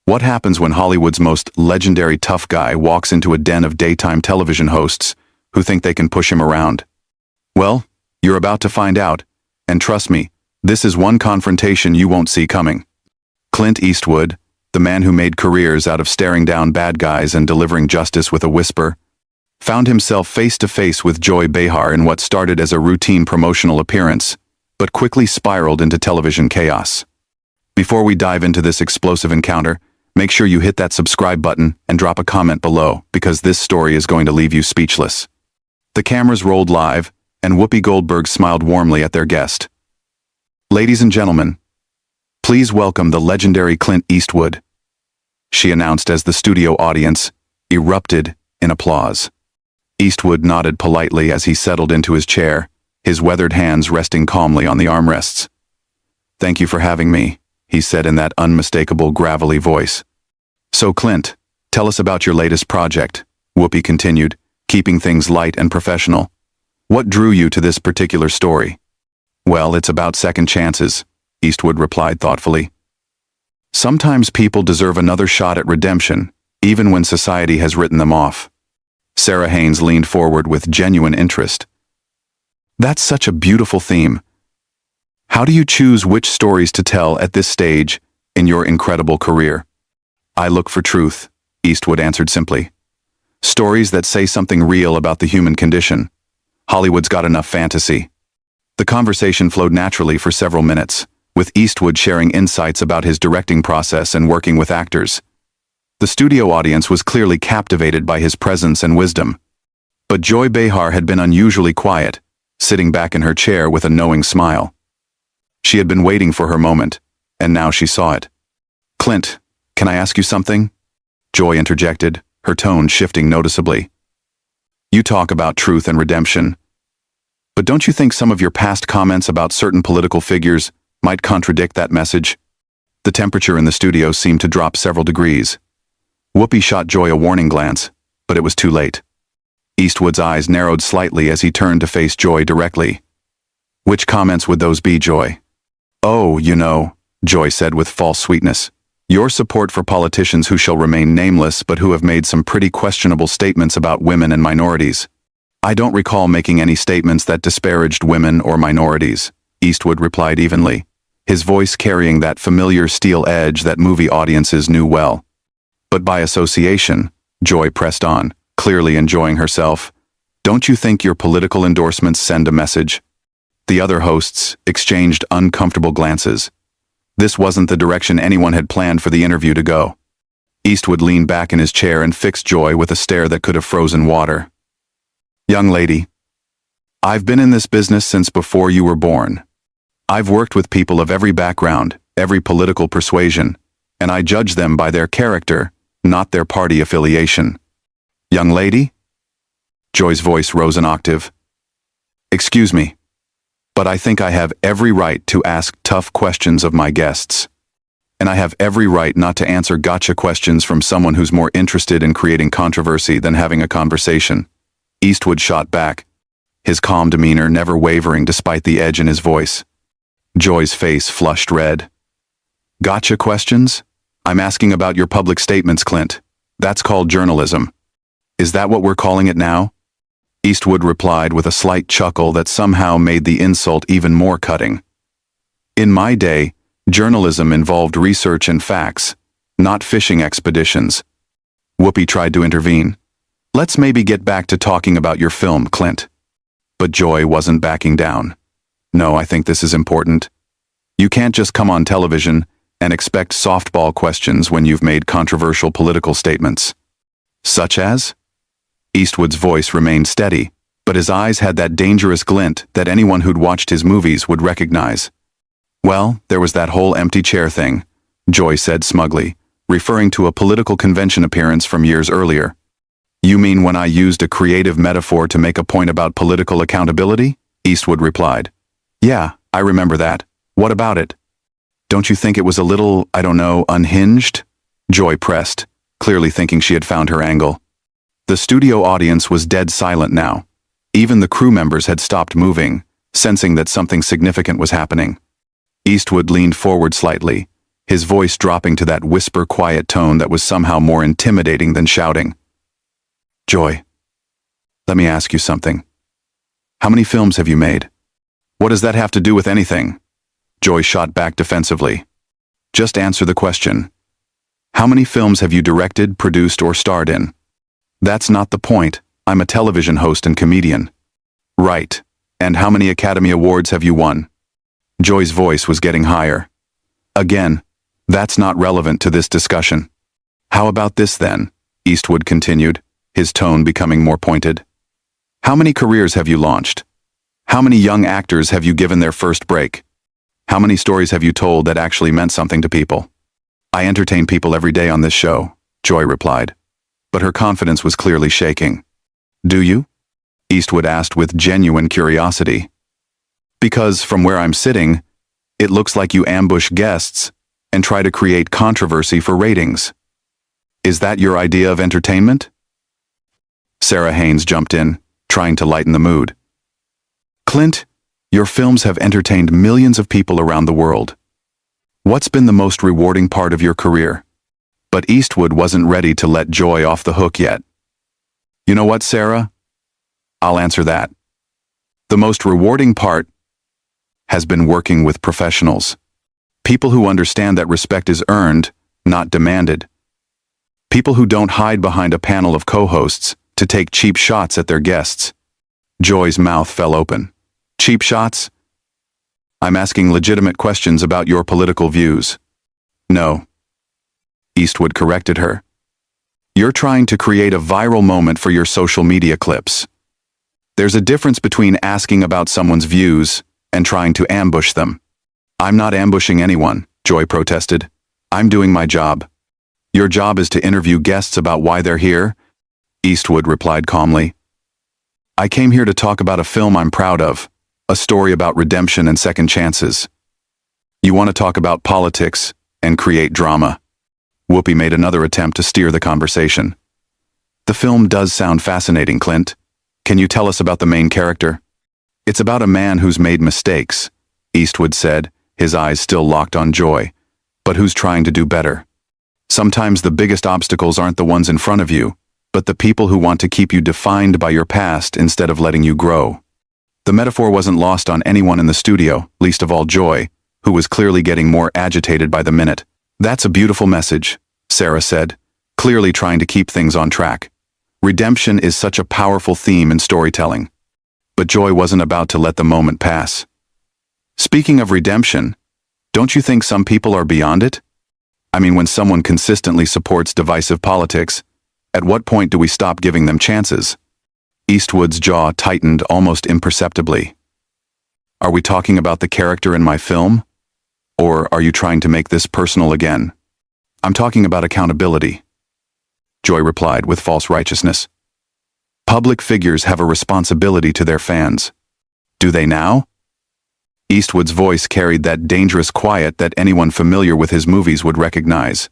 What happens when Hollywood's most legendary tough guy walks into a den of daytime television hosts who think they can push him around? Well, you're about to find out, and trust me, this is one confrontation you won't see coming. Clint Eastwood, the man who made careers out of staring down bad guys and delivering justice with a whisper, found himself face to face with Joy Behar in what started as a routine promotional appearance, but quickly spiraled into television chaos. Before we dive into this explosive encounter, make sure you hit that subscribe button and drop a comment below, because this story is going to leave you speechless. The cameras rolled live, and Whoopi Goldberg smiled warmly at their guest. "Ladies and gentlemen, please welcome the legendary Clint Eastwood," she announced as the studio audience erupted in applause. Eastwood nodded politely as he settled into his chair, his weathered hands resting calmly on the armrests. "Thank you for having me," he said in that unmistakable gravelly voice. "So Clint, tell us about your latest project," Whoopi continued, keeping things light and professional. "What drew you to this particular story?" "Well, it's about second chances," Eastwood replied thoughtfully. "Sometimes people deserve another shot at redemption, even when society has written them off." Sarah Haynes leaned forward with genuine interest. "That's such a beautiful theme. How do you choose which stories to tell at this stage in your incredible career?" "I look for truth," Eastwood answered simply. "Stories that say something real about the human condition. Hollywood's got enough fantasy." The conversation flowed naturally for several minutes, with Eastwood sharing insights about his directing process and working with actors. The studio audience was clearly captivated by his presence and wisdom. But Joy Behar had been unusually quiet, sitting back in her chair with a knowing smile. She had been waiting for her moment, and now she saw it. "Clint, can I ask you something?" Joy interjected, her tone shifting noticeably. "You talk about truth and redemption, but don't you think some of your past comments about certain political figures might contradict that message?" The temperature in the studio seemed to drop several degrees. Whoopi shot Joy a warning glance, but it was too late. Eastwood's eyes narrowed slightly as he turned to face Joy directly. "Which comments would those be, Joy?" "Oh, you know," Joy said with false sweetness, "your support for politicians who shall remain nameless but who have made some pretty questionable statements about women and minorities." "I don't recall making any statements that disparaged women or minorities," Eastwood replied evenly, his voice carrying that familiar steel edge that movie audiences knew well. "But by association," Joy pressed on, clearly enjoying herself, "don't you think your political endorsements send a message?" The other hosts exchanged uncomfortable glances. This wasn't the direction anyone had planned for the interview to go. Eastwood leaned back in his chair and fixed Joy with a stare that could have frozen water. "Young lady, I've been in this business since before you were born. I've worked with people of every background, every political persuasion, and I judge them by their character, not their party affiliation." "Young lady?" Joy's voice rose an octave. "Excuse me, but I think I have every right to ask tough questions of my guests. And I have every right not to answer gotcha questions from someone who's more interested in creating controversy than having a conversation." Eastwood shot back, his calm demeanor never wavering despite the edge in his voice. Joy's face flushed red. "Gotcha questions? I'm asking about your public statements, Clint. That's called journalism. Is that what we're calling it now?" Eastwood replied with a slight chuckle that somehow made the insult even more cutting. "In my day, journalism involved research and facts, not fishing expeditions." Whoopi tried to intervene. "Let's maybe get back to talking about your film, Clint." But Joy wasn't backing down. "No, I think this is important. You can't just come on television and expect softball questions when you've made controversial political statements." "Such as?" Eastwood's voice remained steady, but his eyes had that dangerous glint that anyone who'd watched his movies would recognize. "Well, there was that whole empty chair thing," Joy said smugly, referring to a political convention appearance from years earlier. "You mean when I used a creative metaphor to make a point about political accountability?" Eastwood replied. "Yeah, I remember that. What about it?" "Don't you think it was a little, I don't know, unhinged?" Joy pressed, clearly thinking she had found her angle. The studio audience was dead silent now. Even the crew members had stopped moving, sensing that something significant was happening. Eastwood leaned forward slightly, his voice dropping to that whisper-quiet tone that was somehow more intimidating than shouting. Joy, let me ask you something. How many films have you made? What does that have to do with anything? Joy shot back defensively. Just answer the question. How many films have you directed, produced, or starred in? That's not the point. I'm a television host and comedian. Right. And how many Academy Awards have you won? Joy's voice was getting higher. Again, that's not relevant to this discussion. How about this then? Eastwood continued, his tone becoming more pointed. How many careers have you launched? How many young actors have you given their first break? How many stories have you told that actually meant something to people? I entertain people every day on this show, Joy replied. But her confidence was clearly shaking. Do you? Eastwood asked with genuine curiosity. Because from where I'm sitting, it looks like you ambush guests and try to create controversy for ratings. Is that your idea of entertainment? Sarah Haynes jumped in, trying to lighten the mood. Clint, your films have entertained millions of people around the world. What's been the most rewarding part of your career? But Eastwood wasn't ready to let Joy off the hook yet. You know what, Sarah? I'll answer that. The most rewarding part has been working with professionals. People who understand that respect is earned, not demanded. People who don't hide behind a panel of co-hosts to take cheap shots at their guests. Joy's mouth fell open. Cheap shots? I'm asking legitimate questions about your political views. No. Eastwood corrected her. You're trying to create a viral moment for your social media clips. There's a difference between asking about someone's views and trying to ambush them. I'm not ambushing anyone, Joy protested. I'm doing my job. Your job is to interview guests about why they're here, Eastwood replied calmly. I came here to talk about a film I'm proud of, a story about redemption and second chances. You want to talk about politics and create drama. Whoopi made another attempt to steer the conversation. The film does sound fascinating, Clint. Can you tell us about the main character? It's about a man who's made mistakes, Eastwood said, his eyes still locked on Joy, but who's trying to do better. Sometimes the biggest obstacles aren't the ones in front of you, but the people who want to keep you defined by your past instead of letting you grow. The metaphor wasn't lost on anyone in the studio, least of all Joy, who was clearly getting more agitated by the minute. That's a beautiful message, Sarah said, clearly trying to keep things on track. Redemption is such a powerful theme in storytelling. But Joy wasn't about to let the moment pass. Speaking of redemption, don't you think some people are beyond it? I mean, when someone consistently supports divisive politics, at what point do we stop giving them chances? Eastwood's jaw tightened almost imperceptibly. Are we talking about the character in my film? Or are you trying to make this personal again? I'm talking about accountability, Joy replied with false righteousness. Public figures have a responsibility to their fans. Do they now? Eastwood's voice carried that dangerous quiet that anyone familiar with his movies would recognize.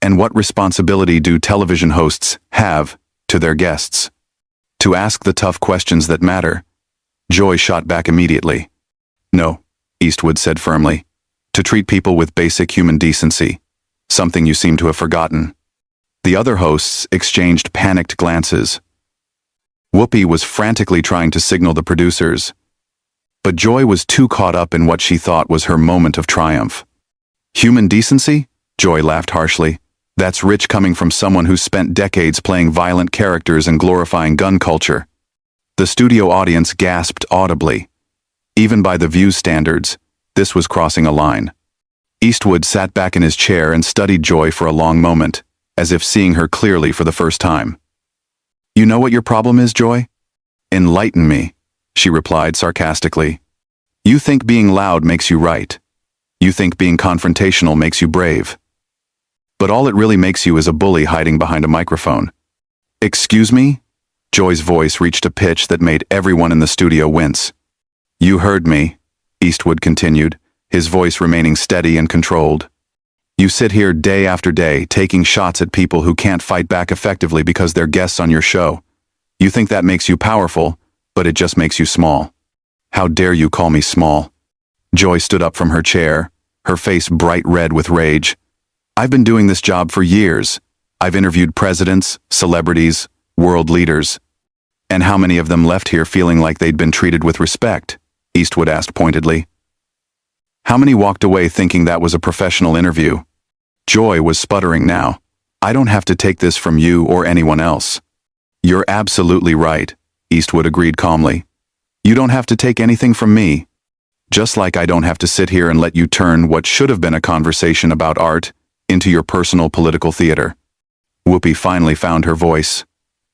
And what responsibility do television hosts have to their guests? To ask the tough questions that matter. Joy shot back immediately. No, Eastwood said firmly. To treat people with basic human decency, something you seem to have forgotten. The other hosts exchanged panicked glances. Whoopi was frantically trying to signal the producers, but Joy was too caught up in what she thought was her moment of triumph. Human decency? Joy laughed harshly. That's rich coming from someone who spent decades playing violent characters and glorifying gun culture. The studio audience gasped audibly. Even by The View's standards, this was crossing a line. Eastwood sat back in his chair and studied Joy for a long moment, as if seeing her clearly for the first time. You know what your problem is, Joy? Enlighten me, she replied sarcastically. You think being loud makes you right. You think being confrontational makes you brave. But all it really makes you is a bully hiding behind a microphone. Excuse me? Joy's voice reached a pitch that made everyone in the studio wince. You heard me, Eastwood continued, his voice remaining steady and controlled. You sit here day after day taking shots at people who can't fight back effectively because they're guests on your show. You think that makes you powerful, but it just makes you small. How dare you call me small? Joy stood up from her chair, her face bright red with rage. "I've been doing this job for years. I've interviewed presidents, celebrities, world leaders. And how many of them left here feeling like they'd been treated with respect?" Eastwood asked pointedly. "How many walked away thinking that was a professional interview?" Joy was sputtering now. "I don't have to take this from you or anyone else." "You're absolutely right," Eastwood agreed calmly. "You don't have to take anything from me. Just like I don't have to sit here and let you turn what should have been a conversation about art into your personal political theater." Whoopi finally found her voice.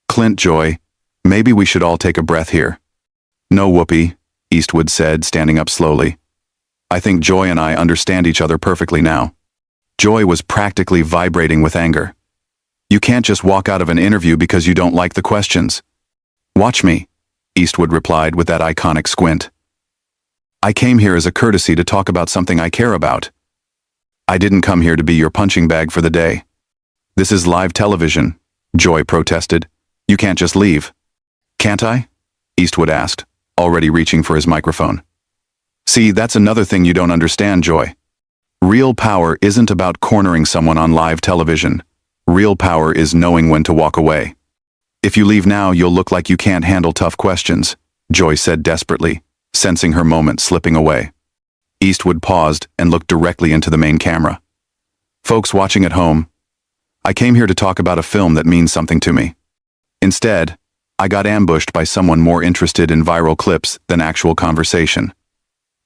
"Clint, Joy, maybe we should all take a breath here." "No, Whoopi," Eastwood said, standing up slowly. "I think Joy and I understand each other perfectly now." Joy was practically vibrating with anger. "You can't just walk out of an interview because you don't like the questions." "Watch me," Eastwood replied with that iconic squint. "I came here as a courtesy to talk about something I care about. I didn't come here to be your punching bag for the day." "This is live television," Joy protested. "You can't just leave." "Can't I?" Eastwood asked, already reaching for his microphone. "See, that's another thing you don't understand, Joy. Real power isn't about cornering someone on live television. Real power is knowing when to walk away. If you leave now, you'll look like you can't handle tough questions," Joy said desperately, sensing her moment slipping away. Eastwood paused and looked directly into the main camera. "Folks watching at home, I came here to talk about a film that means something to me. Instead, I got ambushed by someone more interested in viral clips than actual conversation.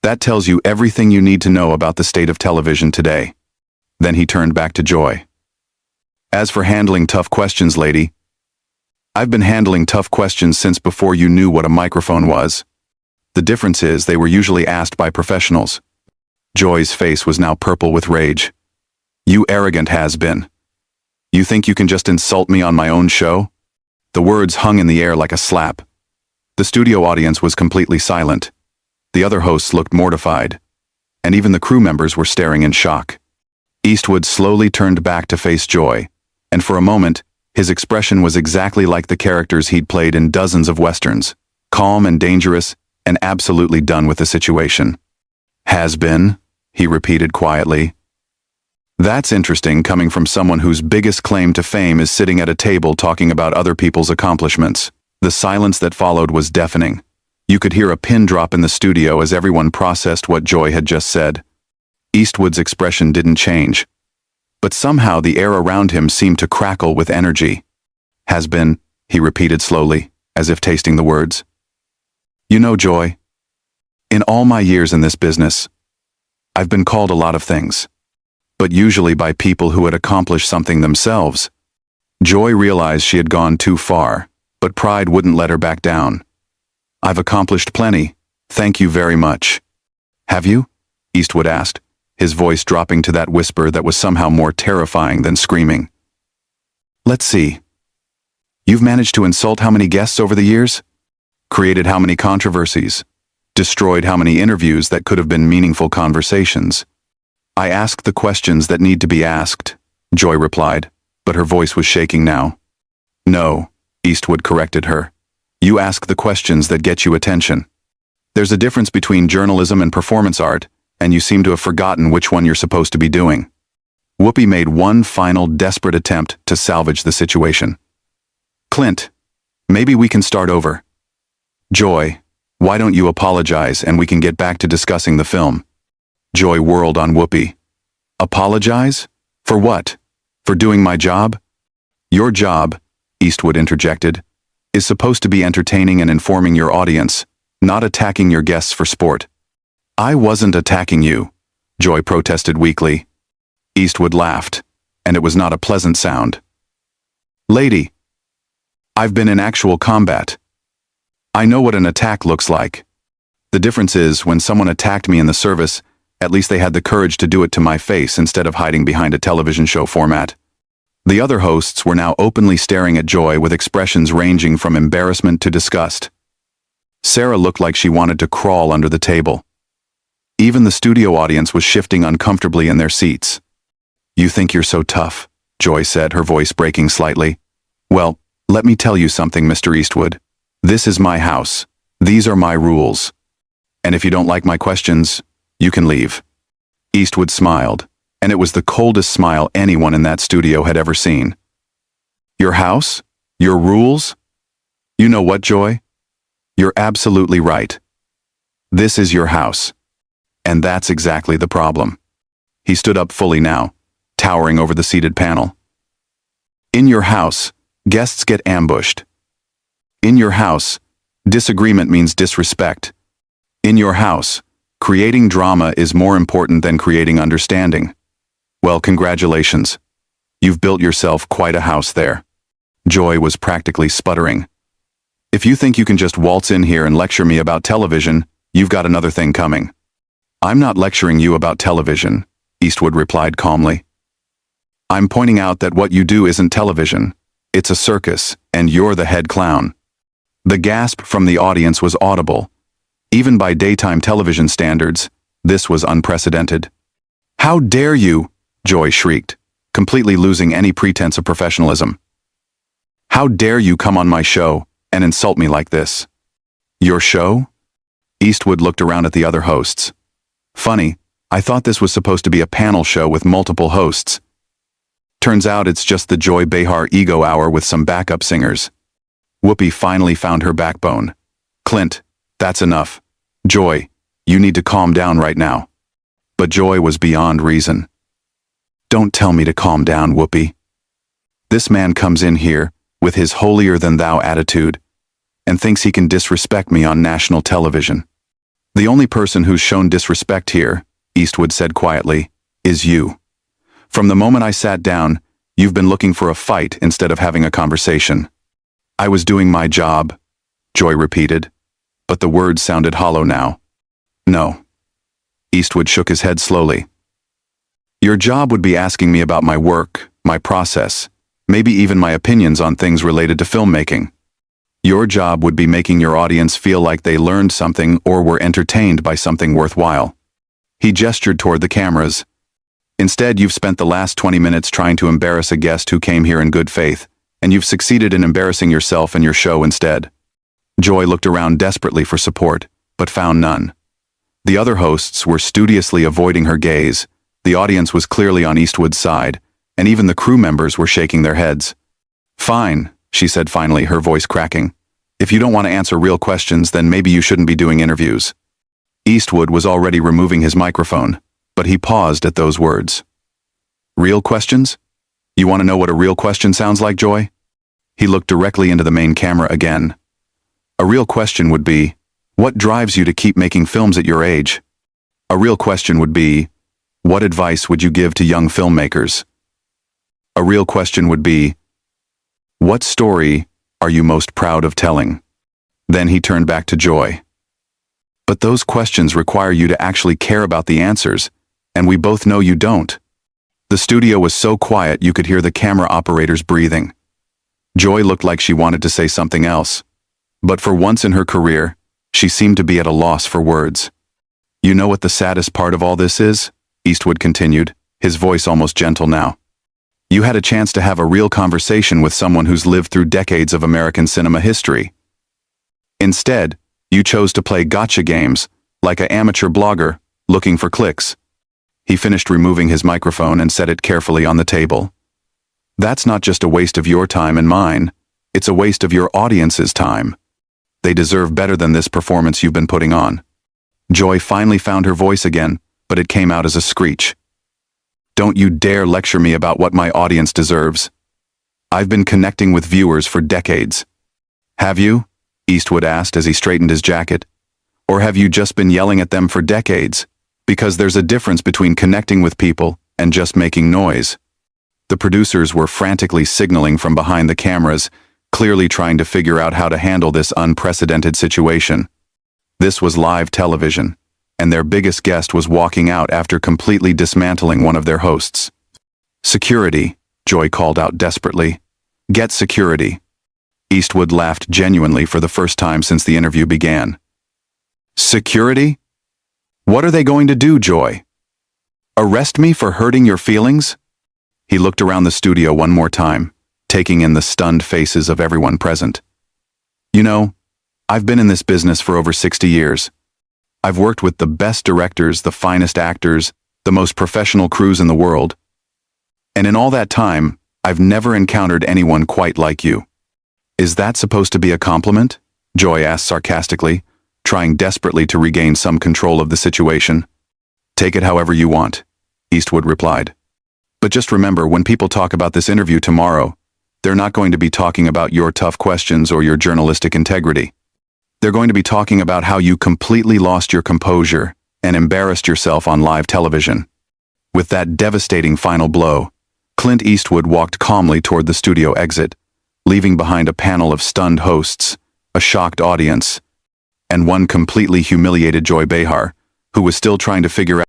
That tells you everything you need to know about the state of television today." Then he turned back to Joy. "As for handling tough questions, lady, I've been handling tough questions since before you knew what a microphone was. The difference is they were usually asked by professionals." Joy's face was now purple with rage. "You arrogant has-been. You think you can just insult me on my own show?" The words hung in the air like a slap. The studio audience was completely silent. The other hosts looked mortified, and even the crew members were staring in shock. Eastwood slowly turned back to face Joy, and for a moment, his expression was exactly like the characters he'd played in dozens of westerns, calm and dangerous, and absolutely done with the situation. "Has been," he repeated quietly. "That's interesting coming from someone whose biggest claim to fame is sitting at a table talking about other people's accomplishments." The silence that followed was deafening. You could hear a pin drop in the studio as everyone processed what Joy had just said. Eastwood's expression didn't change, but somehow the air around him seemed to crackle with energy. "Has been," he repeated slowly, as if tasting the words. "You know, Joy, in all my years in this business, I've been called a lot of things, but usually by people who had accomplished something themselves." Joy realized she had gone too far, but pride wouldn't let her back down. "I've accomplished plenty, thank you very much." "Have you?" Eastwood asked, his voice dropping to that whisper that was somehow more terrifying than screaming. "Let's see. You've managed to insult how many guests over the years? Created how many controversies? Destroyed how many interviews that could have been meaningful conversations?" "I ask the questions that need to be asked," Joy replied, but her voice was shaking now. "No," Eastwood corrected her. "You ask the questions that get you attention. There's a difference between journalism and performance art, and you seem to have forgotten which one you're supposed to be doing." Whoopi made one final desperate attempt to salvage the situation. "Clint, maybe we can start over. Joy, why don't you apologize and we can get back to discussing the film?" Joy whirled on Whoopi. "Apologize? For what? For doing my job?" "Your job," Eastwood interjected, "is supposed to be entertaining and informing your audience, not attacking your guests for sport." "I wasn't attacking you," Joy protested weakly. Eastwood laughed, and it was not a pleasant sound. "Lady, I've been in actual combat. I know what an attack looks like. The difference is, when someone attacked me in the service, at least they had the courage to do it to my face instead of hiding behind a television show format." The other hosts were now openly staring at Joy with expressions ranging from embarrassment to disgust. Sarah looked like she wanted to crawl under the table. Even the studio audience was shifting uncomfortably in their seats. "You think you're so tough," Joy said, her voice breaking slightly. "Well, let me tell you something, Mr. Eastwood. This is my house. These are my rules. And if you don't like my questions, you can leave." Eastwood smiled, and it was the coldest smile anyone in that studio had ever seen. Your house? Your rules? You know what, Joy? You're absolutely right. This is your house. And that's exactly the problem. He stood up fully now, towering over the seated panel. In your house, guests get ambushed. In your house, disagreement means disrespect. In your house, creating drama is more important than creating understanding. Well, congratulations. You've built yourself quite a house there. Joy was practically sputtering. If you think you can just waltz in here and lecture me about television, you've got another thing coming. I'm not lecturing you about television, Eastwood replied calmly. I'm pointing out that what you do isn't television. It's a circus, and you're the head clown. The gasp from the audience was audible. Even by daytime television standards, this was unprecedented. How dare you? Joy shrieked, completely losing any pretense of professionalism. How dare you come on my show and insult me like this? Your show? Eastwood looked around at the other hosts. Funny, I thought this was supposed to be a panel show with multiple hosts. Turns out it's just the Joy Behar Ego Hour with some backup singers. Whoopi finally found her backbone. Clint, that's enough. Joy, you need to calm down right now. But Joy was beyond reason. Don't tell me to calm down, Whoopi. This man comes in here with his holier-than-thou attitude and thinks he can disrespect me on national television. The only person who's shown disrespect here, Eastwood said quietly, is you. From the moment I sat down, you've been looking for a fight instead of having a conversation. I was doing my job, Joy repeated, but the words sounded hollow now. No. Eastwood shook his head slowly. Your job would be asking me about my work, my process, maybe even my opinions on things related to filmmaking. Your job would be making your audience feel like they learned something or were entertained by something worthwhile. He gestured toward the cameras. Instead, you've spent the last 20 minutes trying to embarrass a guest who came here in good faith, and you've succeeded in embarrassing yourself and your show instead. Joy looked around desperately for support, but found none. The other hosts were studiously avoiding her gaze, the audience was clearly on Eastwood's side, and even the crew members were shaking their heads. Fine, she said finally, her voice cracking. If you don't want to answer real questions, then maybe you shouldn't be doing interviews. Eastwood was already removing his microphone, but he paused at those words. Real questions? You want to know what a real question sounds like, Joy? He looked directly into the main camera again. A real question would be, what drives you to keep making films at your age? A real question would be, what advice would you give to young filmmakers? A real question would be, what story are you most proud of telling? Then he turned back to Joy. But those questions require you to actually care about the answers, and we both know you don't. The studio was so quiet you could hear the camera operators breathing. Joy looked like she wanted to say something else, but for once in her career, she seemed to be at a loss for words. You know what the saddest part of all this is? Eastwood continued, his voice almost gentle now. You had a chance to have a real conversation with someone who's lived through decades of American cinema history. Instead, you chose to play gotcha games, like an amateur blogger, looking for clicks. He finished removing his microphone and set it carefully on the table. That's not just a waste of your time and mine, it's a waste of your audience's time. They deserve better than this performance you've been putting on. Joy finally found her voice again, but it came out as a screech. Don't you dare lecture me about what my audience deserves. I've been connecting with viewers for decades. Have you? Eastwood asked as he straightened his jacket. Or have you just been yelling at them for decades? Because there's a difference between connecting with people and just making noise. The producers were frantically signaling from behind the cameras, clearly trying to figure out how to handle this unprecedented situation. This was live television, and their biggest guest was walking out after completely dismantling one of their hosts. Security, Joy called out desperately. Get security. Eastwood laughed genuinely for the first time since the interview began. Security? What are they going to do, Joy? Arrest me for hurting your feelings? He looked around the studio one more time, taking in the stunned faces of everyone present. You know, I've been in this business for over 60 years. I've worked with the best directors, the finest actors, the most professional crews in the world. And in all that time, I've never encountered anyone quite like you. Is that supposed to be a compliment? Joy asked sarcastically, trying desperately to regain some control of the situation. Take it however you want, Eastwood replied. But just remember, when people talk about this interview tomorrow, they're not going to be talking about your tough questions or your journalistic integrity. They're going to be talking about how you completely lost your composure and embarrassed yourself on live television. With that devastating final blow, Clint Eastwood walked calmly toward the studio exit, leaving behind a panel of stunned hosts, a shocked audience, and one completely humiliated Joy Behar, who was still trying to figure out